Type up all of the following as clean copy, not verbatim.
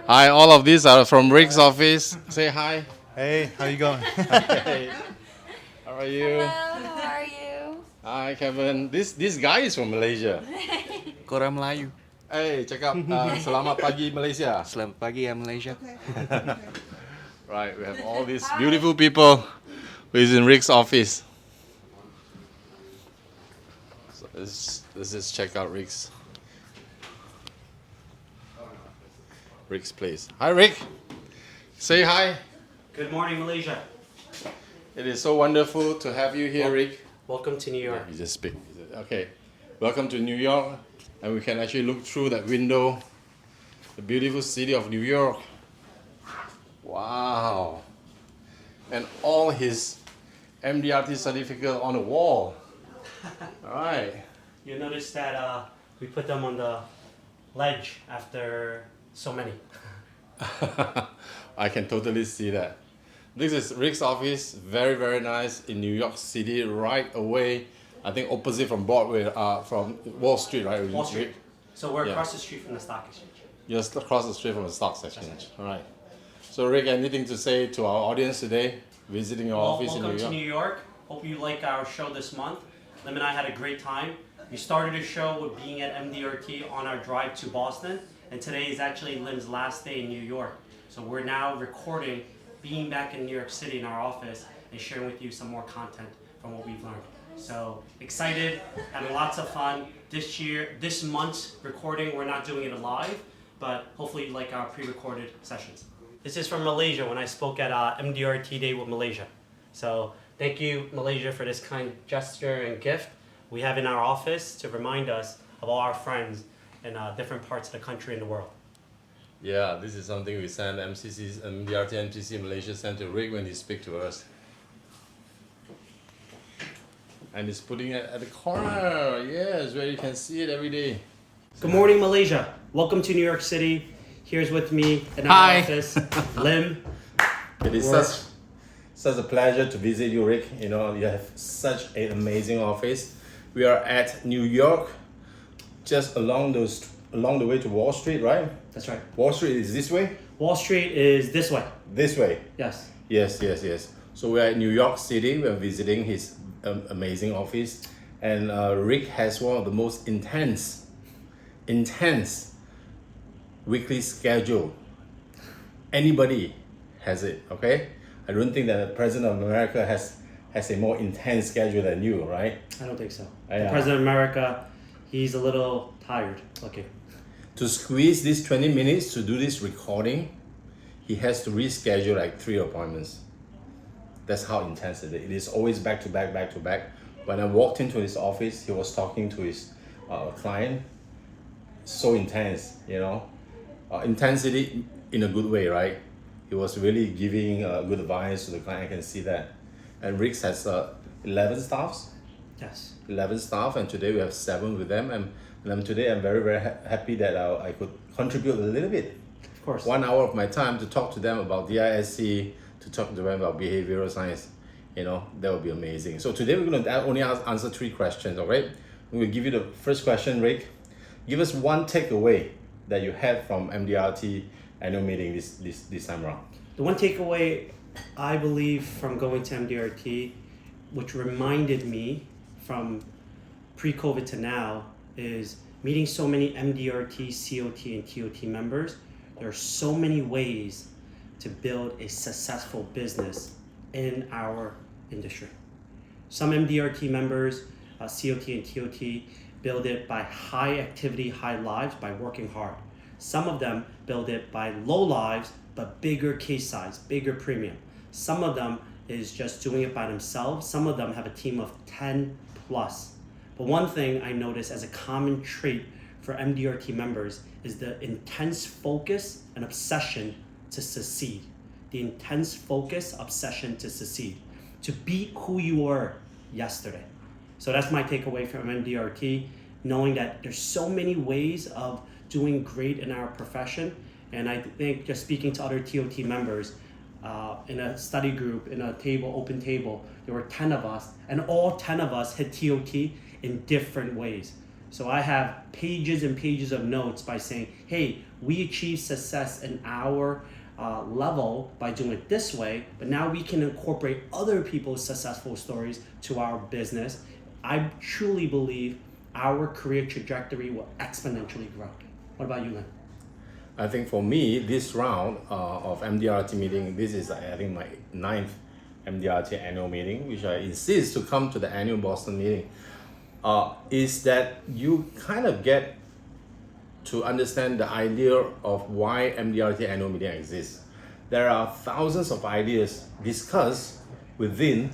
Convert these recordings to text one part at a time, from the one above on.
Hi, all of these are from Rick's office. Say hi. Hey, how you going? Hey, how are you? Hello, how are you? Hi, Kevin. This guy is from Malaysia. Korang Melayu. Hey, cakap selamat pagi Malaysia. Selamat pagi ya Malaysia. Right, we have all these beautiful people who is in Rick's office. So let's just check out Rick's place. Hi, Rick. Say hi. Good morning, Malaysia. It is so wonderful to have you here, Rick. Welcome to New York. You just speak. Okay. Welcome to New York. And we can actually look through that window. The beautiful city of New York. Wow. And all his MDRT certificate on the wall. All right. You notice that we put them on the ledge after so many. I can totally see that. This is Rick's office, very, very nice in New York City, right away. I think opposite from Broadway, from Wall Street, right? Wall Street. So we're Yeah. across the street from the stock exchange. Just across the street from the stock exchange. All right. So, Rick, anything to say to our audience today, visiting your office in Welcome New to York? New York. Hope you like our show this month. Lim and I had a great time. We started the show with being at MDRT on our drive to Boston, and today is actually Lim's last day in New York. So we're now recording, being back in New York City in our office, and sharing with you some more content from what we've learned. So excited, having lots of fun. This month's recording, we're not doing it live, but hopefully you like our pre-recorded sessions. This is from Malaysia when I spoke at MDRT Day with Malaysia. So thank you, Malaysia, for this kind gesture and gift we have in our office to remind us of all our friends in different parts of the country and the world. Yeah, this is something we send MDRT MCC Malaysia sent to Rick when he speak to us. And he's putting it at the corner, yes, where you can see it every day. Good morning, Malaysia. Welcome to New York City. Here's with me in our Hi. office, Lim. It is such a pleasure to visit you, Rick. You know, you have such an amazing office. We are at New York, just along the way to Wall Street, right? That's right. Wall Street is this way? Wall Street is this way. This way. Yes. Yes. So we're at New York City. We're visiting his amazing office. And Rick has one of the most intense weekly schedule. Anybody has it, okay? I don't think that the President of America has a more intense schedule than you, right? I don't think so. Yeah. The President of America, he's a little tired looking. To squeeze these 20 minutes to do this recording, he has to reschedule like 3 appointments. That's how intense it is. It is always back to back. When I walked into his office, he was talking to his client. So intense, you know. Intensity in a good way, right? He was really giving good advice to the client. I can see that. And Rick has 11 staffs. Yes. 11 staff, and today we have 7 with them. And today I'm very, very happy that I could contribute a little bit. Of course. 1 hour of my time to talk to them about DISC, to talk to them about behavioral science. You know, that would be amazing. So today we're going to only answer 3 questions, all right? I'm going to give you the first question, Rick. Give us one takeaway that you had from MDRT annual meeting this time around. The one takeaway I believe from going to MDRT, which reminded me from pre-COVID to now, is meeting so many MDRT, COT, and TOT members. There are so many ways to build a successful business in our industry. Some MDRT members, COT and TOT, build it by high activity, high lives, by working hard. Some of them build it by low lives, but bigger case size, bigger premium. Some of them is just doing it by themselves. Some of them have a team of 10 plus. But one thing I notice as a common trait for MDRT members is the intense focus and obsession to succeed. The intense focus, obsession to succeed, to be who you were yesterday. So that's my takeaway from MDRT, knowing that there's so many ways of doing great in our profession. And I think just speaking to other TOT members, in a study group, in a table, open table, there were 10 of us, and all 10 of us hit TOT in different ways. So I have pages and pages of notes by saying, hey, we achieved success in our level by doing it this way, but now we can incorporate other people's successful stories to our business. I truly believe our career trajectory will exponentially grow. What about you, Lynn? I think for me, this round of MDRT meeting, this is I think my 9th MDRT annual meeting, which I insist to come to the annual Boston meeting, is that you kind of get to understand the idea of why MDRT annual meeting exists. There are thousands of ideas discussed within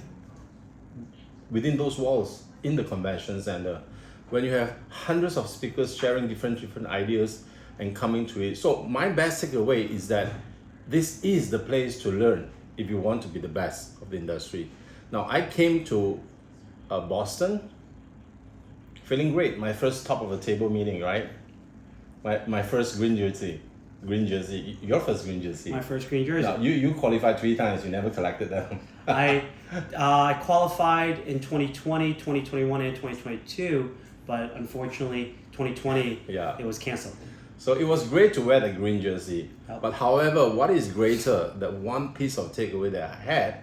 those walls in the convention center. When you have hundreds of speakers sharing different ideas and coming to it. So my best takeaway is that this is the place to learn if you want to be the best of the industry. Now I came to Boston feeling great. My first top of the table meeting, right? My first green jersey. Your first green jersey. My first green jersey. Now, you qualified 3 times. You never collected them. I qualified in 2020, 2021, and 2022, but unfortunately, 2020, Yeah. it was canceled. So it was great to wear the green jersey. Yep. But however, what is greater, the one piece of takeaway that I had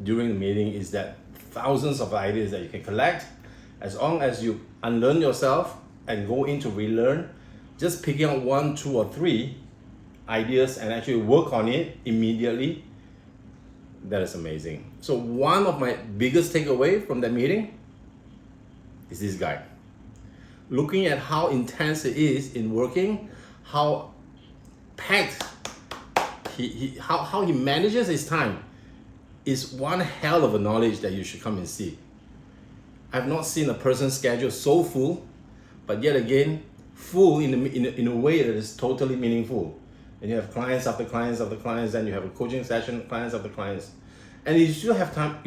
during the meeting is that thousands of ideas that you can collect, as long as you unlearn yourself and go into relearn, just picking out 1, 2, or 3 ideas and actually work on it immediately, that is amazing. So one of my biggest takeaway from that meeting is this guy. Looking at how intense it is in working, how packed how he manages his time is one hell of a knowledge that you should come and see. I've not seen a person's schedule so full, but yet again, full in a way that is totally meaningful. And you have clients after clients after clients, then you have a coaching session, clients after clients. And you still have time,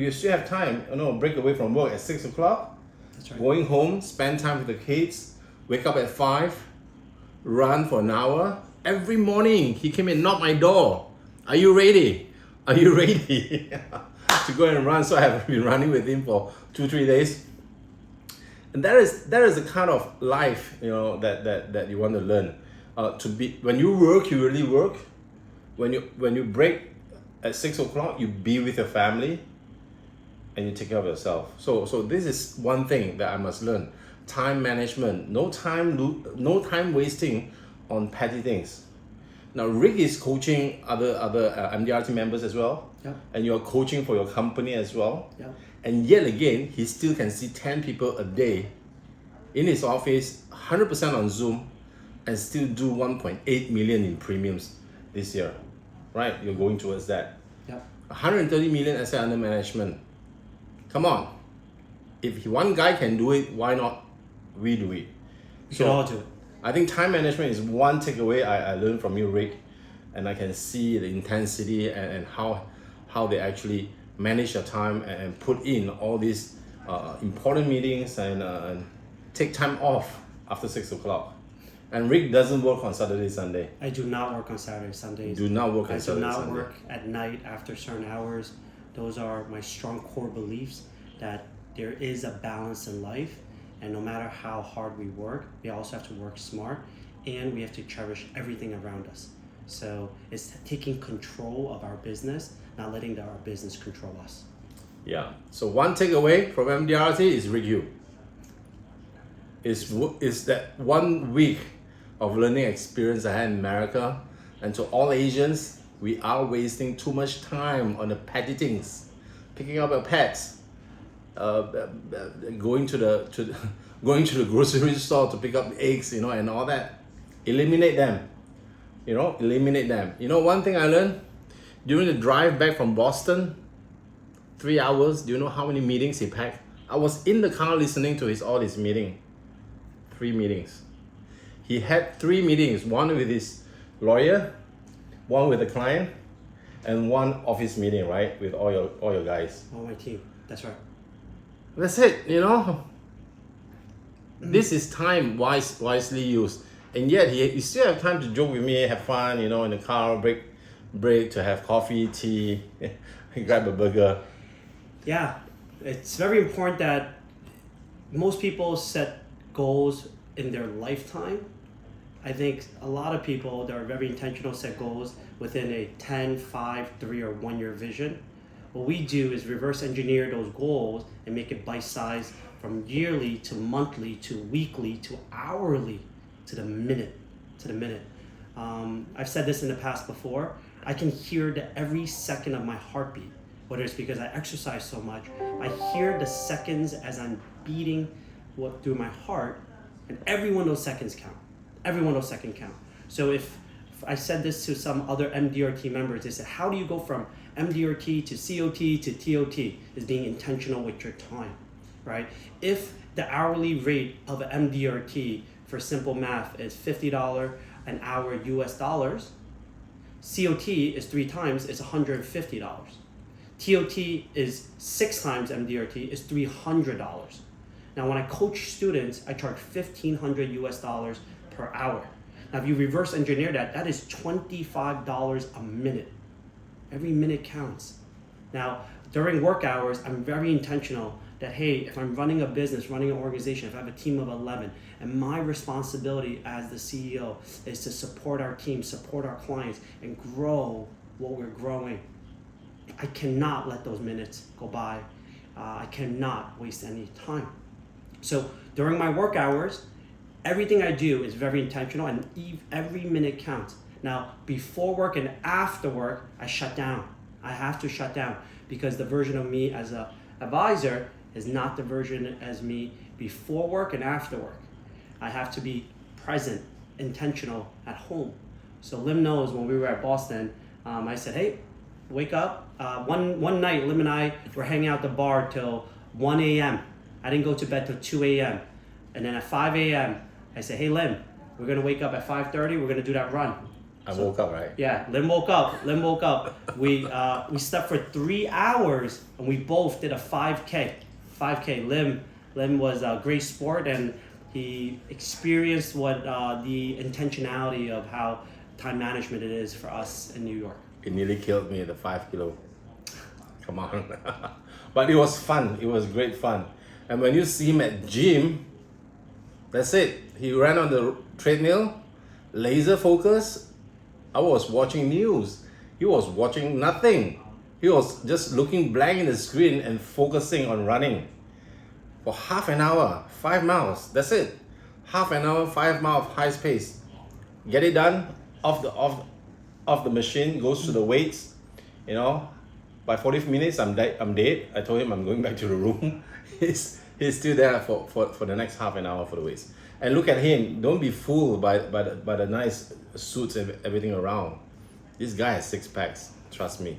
break away from work at 6 o'clock, That's right. going home, spend time with the kids, wake up at 5, run for an hour. Every morning he came and knocked my door. Are you ready? Are you ready? To go and run. So I have been running with him for 2-3 days. And that is the kind of life, that you want to learn. To be when you work, you really work. When you break at 6 o'clock, you be with your family and you take care of yourself. So this is one thing that I must learn. Time management, no time wasting on petty things. Now Rick is coaching other MDRT members as well. Yep. And you're coaching for your company as well. Yep. And yet again, he still can see 10 people a day in his office, 100% on Zoom, and still do 1.8 million in premiums this year. Right? You're going towards that. Yep. 130 million asset under management. Come on. If one guy can do it, why not we do it? We can all do it. I think time management is one takeaway I learned from you, Rick, and I can see the intensity and how they actually manage your time and put in all these important meetings and take time off after 6 o'clock. And Rick doesn't work on Saturday, Sunday. I do not work on Saturday, Sundays. Do not work on I do Saturday, not Sunday. work at night after certain hours. Those are my strong core beliefs that there is a balance in life, and no matter how hard we work, we also have to work smart, and we have to cherish everything around us. So it's taking control of our business, not letting our business control us. Yeah. So one takeaway from MDRT is review. Is that 1 week of learning experience I had in America, and to all Asians, we are wasting too much time on the petty things, picking up your pets, going to the grocery store to pick up eggs, and all that. Eliminate them. Eliminate them. One thing I learned during the drive back from Boston, 3 hours. Do you know how many meetings he packed? I was in the car listening to all his meeting. 3 meetings. He had 3 meetings, one with his lawyer, one with the client, and one office meeting, right, with all your guys. All my team. That's right. That's it, This is time wisely used. And yet you still have time to joke with me, have fun, in the car, break to have coffee, tea, grab a burger. Yeah, it's very important that most people set goals in their lifetime, I think a lot of people that are very intentional set goals within a 10, 5, 3, or 1 year vision. What we do is reverse engineer those goals and make it bite-sized from yearly to monthly to weekly to hourly to the minute. I've said this in the past before. I can hear every second of my heartbeat, whether it's because I exercise so much. I hear the seconds as I'm beating through my heart, and every one of those seconds count. Every one of those seconds count. So if I said this to some other MDRT members, they said, how do you go from MDRT to COT to TOT? Is being intentional with your time, right? If the hourly rate of an MDRT for simple math is $50 an hour US dollars, COT is 3 times, it's $150. TOT is 6 times MDRT, is $300. Now, when I coach students, I charge $1,500 US dollars per hour. Now, if you reverse engineer that, that is $25 a minute. Every minute counts. Now, during work hours, I'm very intentional that, hey, if I'm running a business, running an organization, if I have a team of 11, and my responsibility as the CEO is to support our team, support our clients, and grow what we're growing, I cannot let those minutes go by. I cannot waste any time. So during my work hours, everything I do is very intentional, and every minute counts. Now, before work and after work, I shut down. I have to shut down because the version of me as an advisor is not the version as me before work and after work. I have to be present, intentional at home. So Lim knows when we were at Boston, I said, hey, wake up. One night, Lim and I were hanging out at the bar till 1 a.m. I didn't go to bed till 2 a.m. And then at 5 a.m., I said, hey, Lim, we're going to wake up at 5:30. We're going to do that run. I woke up, right? Yeah, Lim woke up. We slept for 3 hours, and we both did a 5K. Lim was a great sport, and he experienced what the intentionality of how time management it is for us in New York. It nearly killed me, the 5 kilo. Come on. But it was fun. It was great fun. And when you see him at gym, that's it. He ran on the treadmill, laser focus. I was watching news. He was watching nothing. He was just looking blank in the screen and focusing on running. For half an hour, 5 miles. That's it. Half an hour, 5 miles of high pace. Get it done. Off the machine, goes to the weights. You know, by 40 minutes, I'm dead. I told him I'm going back to the room. He's still there for the next half an hour for the weights. And look at him. Don't be fooled by the nice suits and everything around. This guy has 6 packs. Trust me,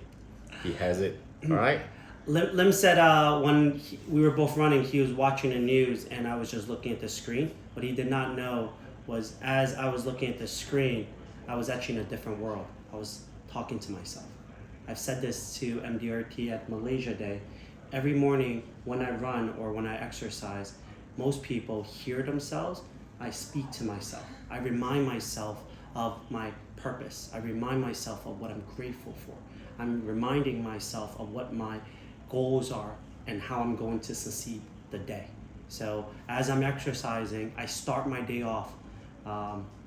he has it. All right. Lim said when we were both running, he was watching the news, and I was just looking at the screen. What he did not know was, as I was looking at the screen, I was actually in a different world. I was talking to myself. I've said this to MDRT at Malaysia Day. Every morning when I run or when I exercise, most people hear themselves. I speak to myself. I remind myself of my purpose. I remind myself of what I'm grateful for. I'm reminding myself of what my goals are and how I'm going to succeed the day. So as I'm exercising, I start my day off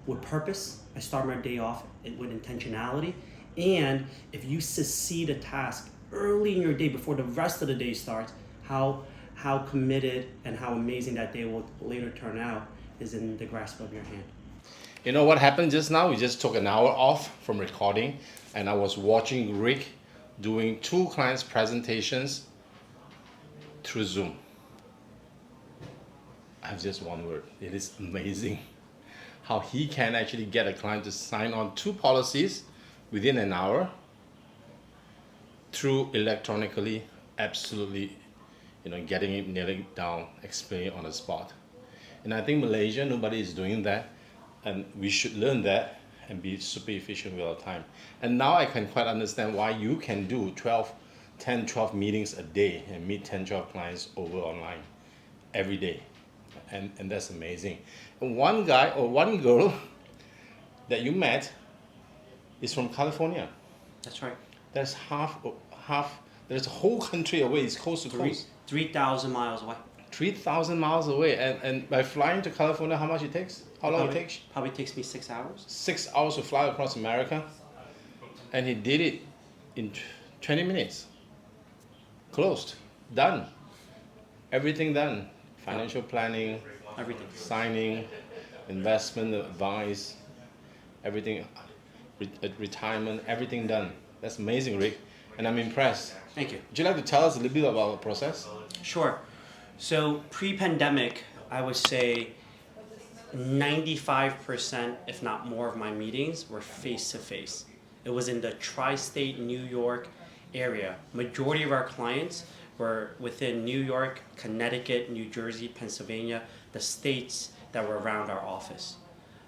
with purpose. I start my day off with intentionality. And if you succeed a task early in your day before the rest of the day starts, how committed and how amazing that day will later turn out is in the grasp of your hand. You know what happened just now? We just took an hour off from recording, and I was watching Rick doing 2 clients' presentations through Zoom. I have just one word. It is amazing how he can actually get a client to sign on 2 policies within an hour through electronically, absolutely, getting it, nailing it down, explaining it on the spot. And I think Malaysia, nobody is doing that, and we should learn that and be super efficient with our time. And now I can quite understand why you can do 10, 12 meetings a day and meet 10, 12 clients over online every day. And that's amazing. And one guy or one girl that you met is from California. That's right. That's half, there's a whole country away. It's coast to coast. 3,000 miles away. 3,000 miles away, and by flying to California, how much it takes? How long it takes? Probably takes me 6 hours. 6 hours to fly across America, and he did it in 20 minutes. Closed, done, everything done. Financial planning, Everything. signing, investment advice, everything, retirement, everything done. That's amazing, Rick, and I'm impressed. Thank you. Would you like to tell us a little bit about the process? Sure. So pre-pandemic, I would say 95%, if not more, of my meetings were face-to-face. It was in the tri-state New York area. Majority of our clients were within New York, Connecticut, New Jersey, Pennsylvania, the states that were around our office.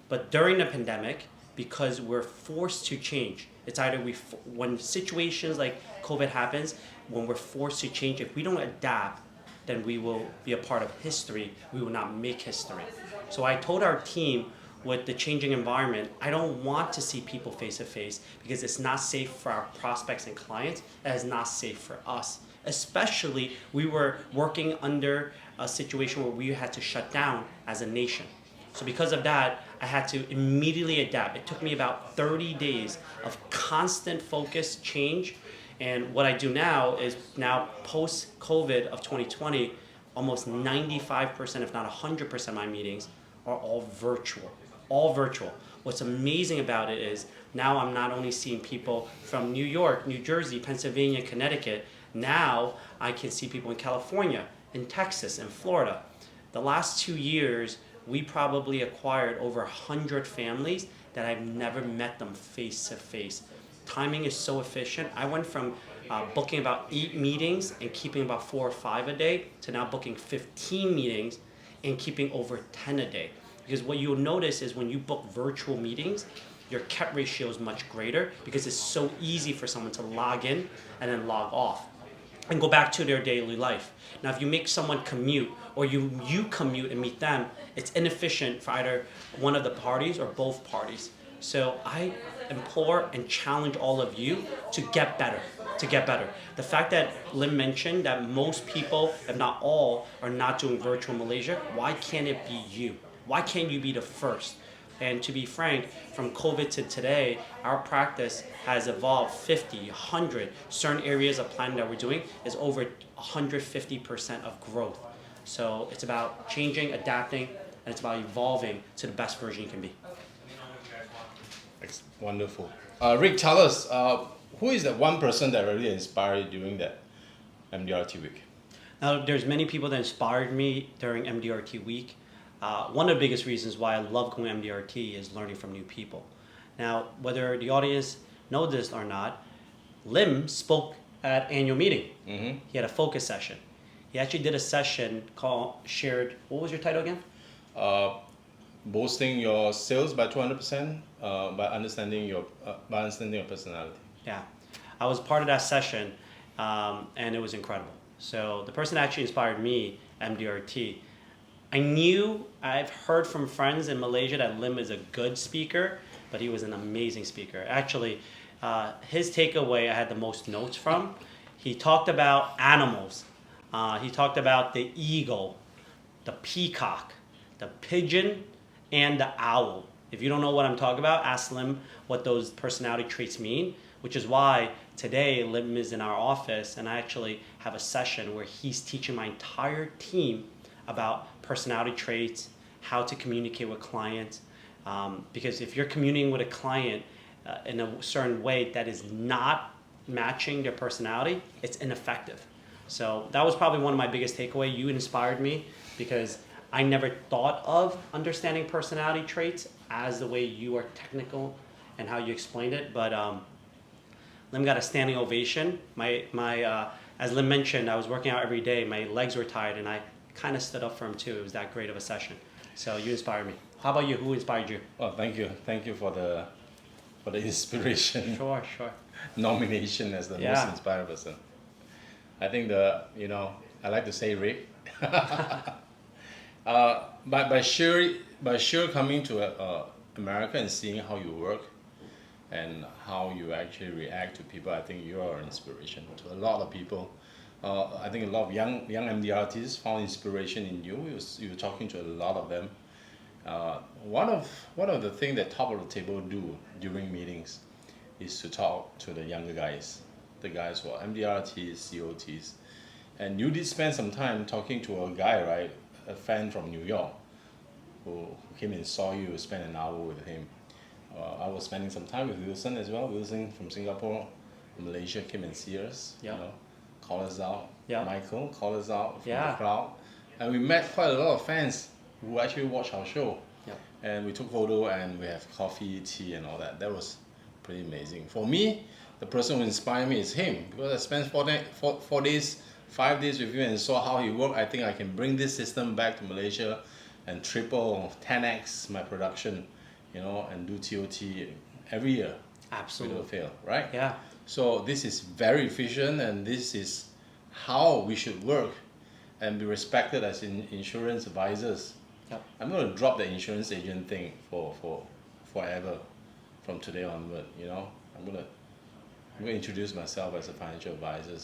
But during the pandemic, because we're forced to change, it's either when situations like COVID happens, when we're forced to change, if we don't adapt, then we will be a part of history. We will not make history. So I told our team, with the changing environment, I don't want to see people face to face because it's not safe for our prospects and clients. It is not safe for us. Especially, we were working under a situation where we had to shut down as a nation. So because of that, I had to immediately adapt. It took me about 30 days of constant focus change. And what I do now is now post-COVID of 2020, almost 95%, if not 100% of my meetings are all virtual. All virtual. What's amazing about it is now I'm not only seeing people from New York, New Jersey, Pennsylvania, Connecticut. Now I can see people in California, in Texas, in Florida. The last 2 years, we probably acquired over 100 families that I've never met them face to face. Timing is so efficient. I went from booking about 8 meetings and keeping about 4 or 5 a day to now booking 15 meetings and keeping over 10 a day. Because what you'll notice is when you book virtual meetings, your CAT ratio is much greater because it's so easy for someone to log in and then log off and go back to their daily life. Now, if you make someone commute or you commute and meet them, it's inefficient for either one of the parties or both parties. So I implore and challenge all of you to get better, to get better. The fact that Lim mentioned that most people, if not all, are not doing virtual Malaysia, why can't it be you? Why can't you be the first? And to be frank, from COVID to today, our practice has evolved 50, 100. Certain areas of planning that we're doing is over 150% of growth. So it's about changing, adapting, and it's about evolving to the best version you can be. Wonderful. Rick, tell us, who is that one person that really inspired you during that MDRT week? Now, there's many people that inspired me during MDRT week. One of the biggest reasons why I love going MDRT is learning from new people. Now, whether the audience knows this or not, Lim spoke at annual meeting. Mm-hmm. He had a focus session. He actually did a session called Shared, what was your title again? Boosting your sales by 200% by understanding your personality. Yeah, I was part of that session, and it was incredible. So the person that actually inspired me, MDRT, I've heard from friends in Malaysia that Lim is a good speaker, but he was an amazing speaker. Actually, his takeaway I had the most notes from. He talked about animals. He talked about the eagle, the peacock, the pigeon, and the owl. If you don't know what I'm talking about, ask Lim what those personality traits mean, which is why today Lim is in our office and I actually have a session where he's teaching my entire team about personality traits, how to communicate with clients. Because if you're communicating with a client in a certain way that is not matching their personality, it's ineffective. So that was probably one of my biggest takeaways. You inspired me because I never thought of understanding personality traits as the way you are technical and how you explained it. But Lim got a standing ovation. As Lim mentioned, I was working out every day. My legs were tired, and I kind of stood up for him too. It was that great of a session. So you inspired me. How about you? Who inspired you? Oh, thank you for the inspiration. Sure. Nomination as the most inspired person. I think I like to say Rick. By sheer coming to America and seeing how you work and how you actually react to people, I think you are an inspiration to a lot of people I think a lot of young MDRTs found inspiration in you. You were talking to a lot of them. One of the things that top of the table do during meetings is to talk to the younger guys, the guys who are MDRTs, COTs. And you did spend some time talking to a guy, right? A fan from New York who came and saw you, spent an hour with him. I was spending some time with Wilson as well. Wilson from Singapore, Malaysia came and see us. Yeah. You know, call us out. Yeah. Michael called us out from Yeah. the crowd. And we met quite a lot of fans who actually watched our show. Yeah. And we took photo and we have coffee, tea and all that. That was pretty amazing. For me, the person who inspired me is him, because I spent 4 days, 5 days with him and saw how he worked. I think I can bring this system back to Malaysia and triple, 10x my production, you know, and do TOT every year Absolutely. without fail, right? Yeah. So this is very efficient, and this is how we should work and be respected as insurance advisors. Yep. I'm going to drop the insurance agent thing for forever from today onward. You know, I'm going to introduce myself as a financial advisor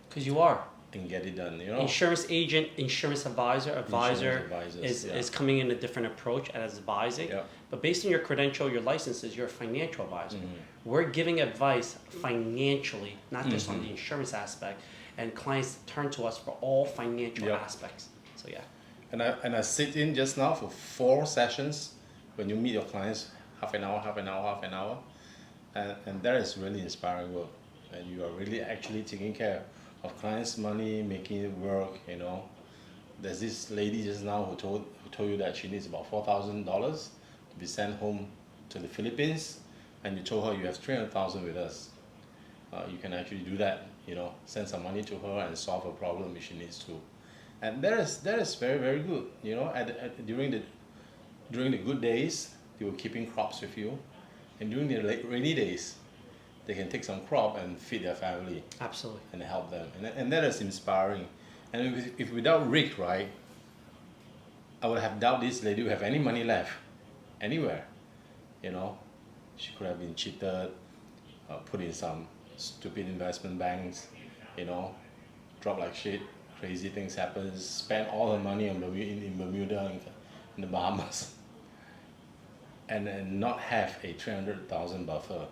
Because you are. and get it done. You know, Insurance agent, insurance advisor, Insurance advisors, is coming in a different approach as advising. Yeah. But based on your credential, your licenses, you're a financial advisor. Mm-hmm. We're giving advice financially, not just on the insurance aspect. And clients turn to us for all financial Yeah. aspects. So yeah. And I sit in just now for 4 sessions when you meet your clients, half an hour, and that is really inspiring work. And you are really actually taking care of clients' money, making it work. You know, there's this lady just now who told you that she needs about $4,000 to be sent home to the Philippines, and you told her you have 300,000 with us. You can actually do that. You know, send some money to her and solve her problem if she needs to. And that is very, very good. You know, during the good days, they were keeping crops with you, and during the rainy days, they can take some crop and feed their family Absolutely. and help them. And that is inspiring. And if without Rick, right, I would have doubt this lady would have any money left anywhere. You know, she could have been cheated, put in some stupid investment banks, you know, drop like shit. Crazy things happen, spend all her money in Bermuda, in the Bahamas, and then not have a 300,000 buffer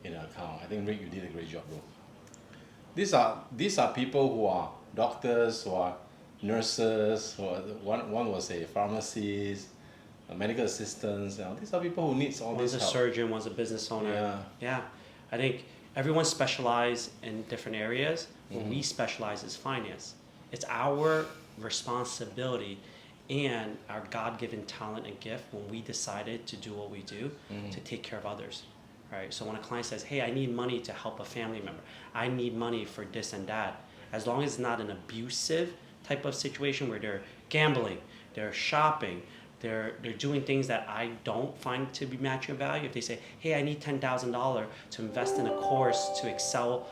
in her account. I think Rick, you did a great job, bro. These are people who are doctors, who are nurses, who are, one was a pharmacist, a medical assistant. You know, these are people who needs all One's this a help. surgeon, one's a business owner. Yeah. Yeah. I think everyone specializes in different areas. What we specialize is finance. It's our responsibility and our God-given talent and gift when we decided to do what we do to take care of others, right? So when a client says, hey, I need money to help a family member, I need money for this and that, as long as it's not an abusive type of situation where they're gambling, they're shopping, they're doing things that I don't find to be matching value. If they say, hey, I need $10,000 to invest in a course to excel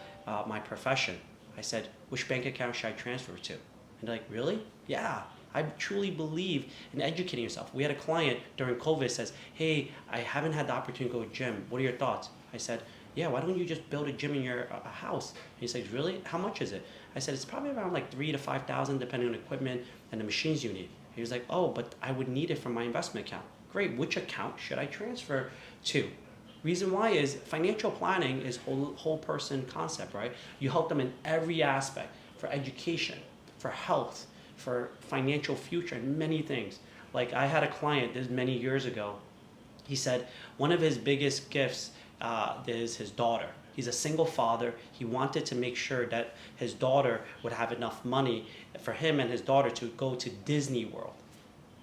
my profession, I said, which bank account should I transfer to? And they're like, really? Yeah, I truly believe in educating yourself. We had a client during COVID says, hey, I haven't had the opportunity to go to the gym. What are your thoughts? I said, yeah, why don't you just build a gym in your house? And he says, really? How much is it? I said, it's probably around like $3,000 to $5,000 depending on the equipment and the machines you need. He was like, oh, but I would need it for my investment account. Great, which account should I transfer to? Reason why is financial planning is whole person concept, right? You help them in every aspect, for education, for health, for financial future, and many things. Like I had a client this many years ago. He said one of his biggest gifts is his daughter. He's a single father. He wanted to make sure that his daughter would have enough money for him and his daughter to go to Disney World.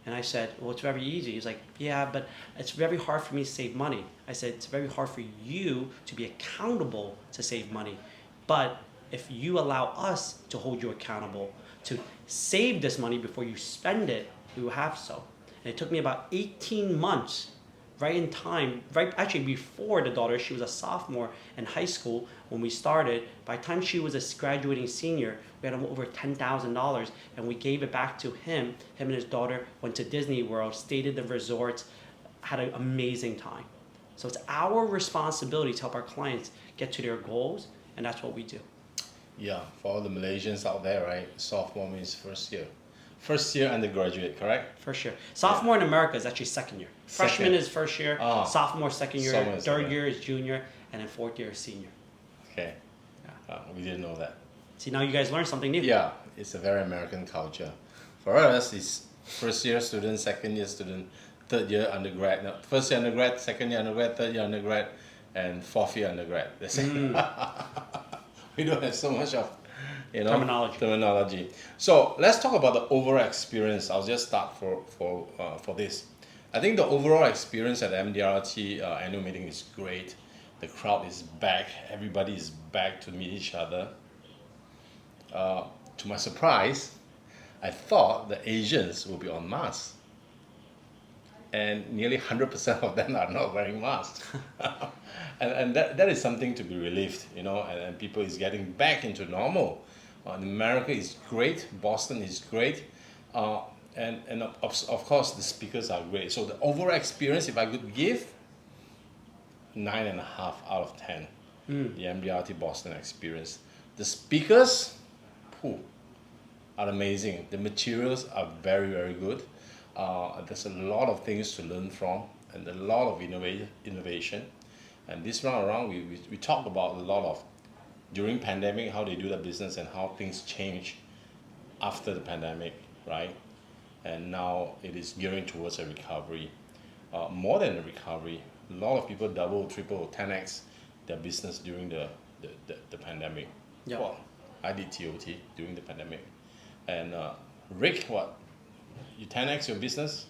And I said, well, it's very easy. He's like, yeah, but it's very hard for me to save money. I said, it's very hard for you to be accountable to save money. But if you allow us to hold you accountable to save this money before you spend it, we will have so. And it took me about 18 months, right in time, right actually before the daughter. She was a sophomore in high school when we started. By the time she was a graduating senior, we had over $10,000, and we gave it back to him. Him and his daughter went to Disney World, stayed at the resorts, had an amazing time. So it's our responsibility to help our clients get to their goals, and that's what we do. Yeah, for all the Malaysians out there, right? Sophomore means first year. First year undergraduate, correct? First year. Sophomore in America is actually second year. Freshman Second. is first year, Ah. sophomore second year, Sophomore is third second. year is junior, and then fourth year is senior. Okay. We didn't know that. See, now you guys learned something new. Yeah, it's a very American culture. For us, it's first year student, second year student, third year undergrad. No, first year undergrad, second year undergrad, third year undergrad, and fourth year undergrad. That's it. We don't have so much of, terminology. So let's talk about the overall experience. I'll just start for this. I think the overall experience at the MDRT annual meeting is great. The crowd is back. Everybody is back to meet each other. To my surprise, I thought the Asians will be on masks. And nearly 100% of them are not wearing masks. and that is something to be relieved, and people is getting back into normal. America is great, Boston is great, and of course the speakers are great. So the overall experience, if I could give, 9.5 out of 10, the MDRT Boston experience. The speakers, are amazing. The materials are very, very good. There's a lot of things to learn from and a lot of innovation. And this round around, we talked about a lot of, during pandemic, how they do their business and how things change after the pandemic, right? And now it is gearing towards a recovery. More than a recovery, a lot of people double, triple, 10x their business during the pandemic. Yeah. Well, I did TOT during the pandemic. And Rick, what? You 10x your business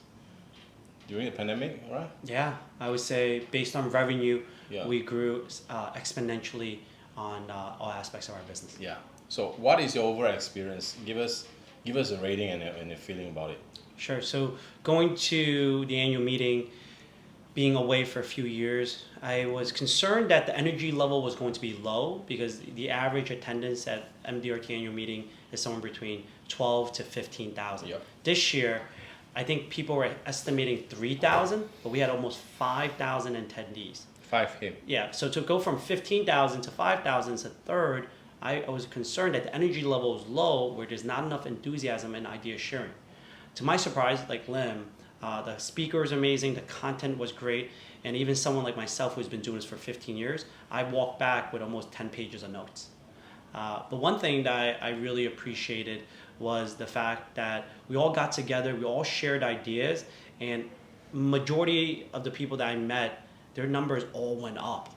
during the pandemic, right? Yeah, I would say based on revenue, Yeah. we grew exponentially on all aspects of our business. Yeah. So what is your overall experience? Give us a rating and a feeling about it. Sure. So going to the annual meeting, being away for a few years, I was concerned that the energy level was going to be low because the average attendance at MDRT annual meeting is somewhere between 12 to 15,000. Yep. This year, I think people were estimating 3,000, but we had almost 5,000 attendees. 5K. Yeah, so to go from 15,000 to 5,000 is a third. I was concerned that the energy level is low, where there's not enough enthusiasm and idea sharing. To my surprise, like Lim, the speaker is amazing, the content was great, and even someone like myself who's been doing this for 15 years, I walked back with almost 10 pages of notes. But one thing that I really appreciated was the fact that we all got together, we all shared ideas, and majority of the people that I met, their numbers all went up.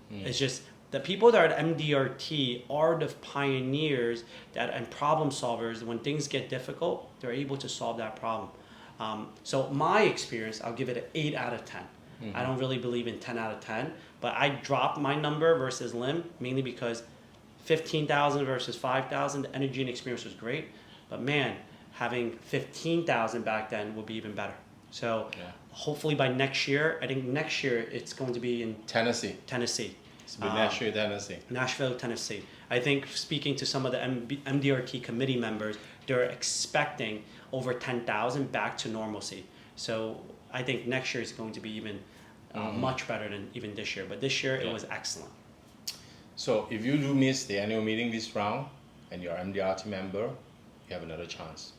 It's just the people that are at MDRT are the pioneers and problem solvers. When things get difficult, they're able to solve that problem. So my experience, I'll give it an 8 out of 10. I don't really believe in 10 out of 10, but I dropped my number versus Lim mainly because 15,000 versus 5,000, the energy and experience was great, but man, having 15,000 back then would be even better. So hopefully by next year, I think next year it's going to be in Tennessee. It's Nashville, Tennessee. Nashville, Tennessee. I think speaking to some of the MDRT committee members, they're expecting over 10,000 back to normalcy. So I think next year is going to be even much better than even this year. But this year it was excellent. So if you do miss the annual meeting this round and you're an MDRT member, you have another chance.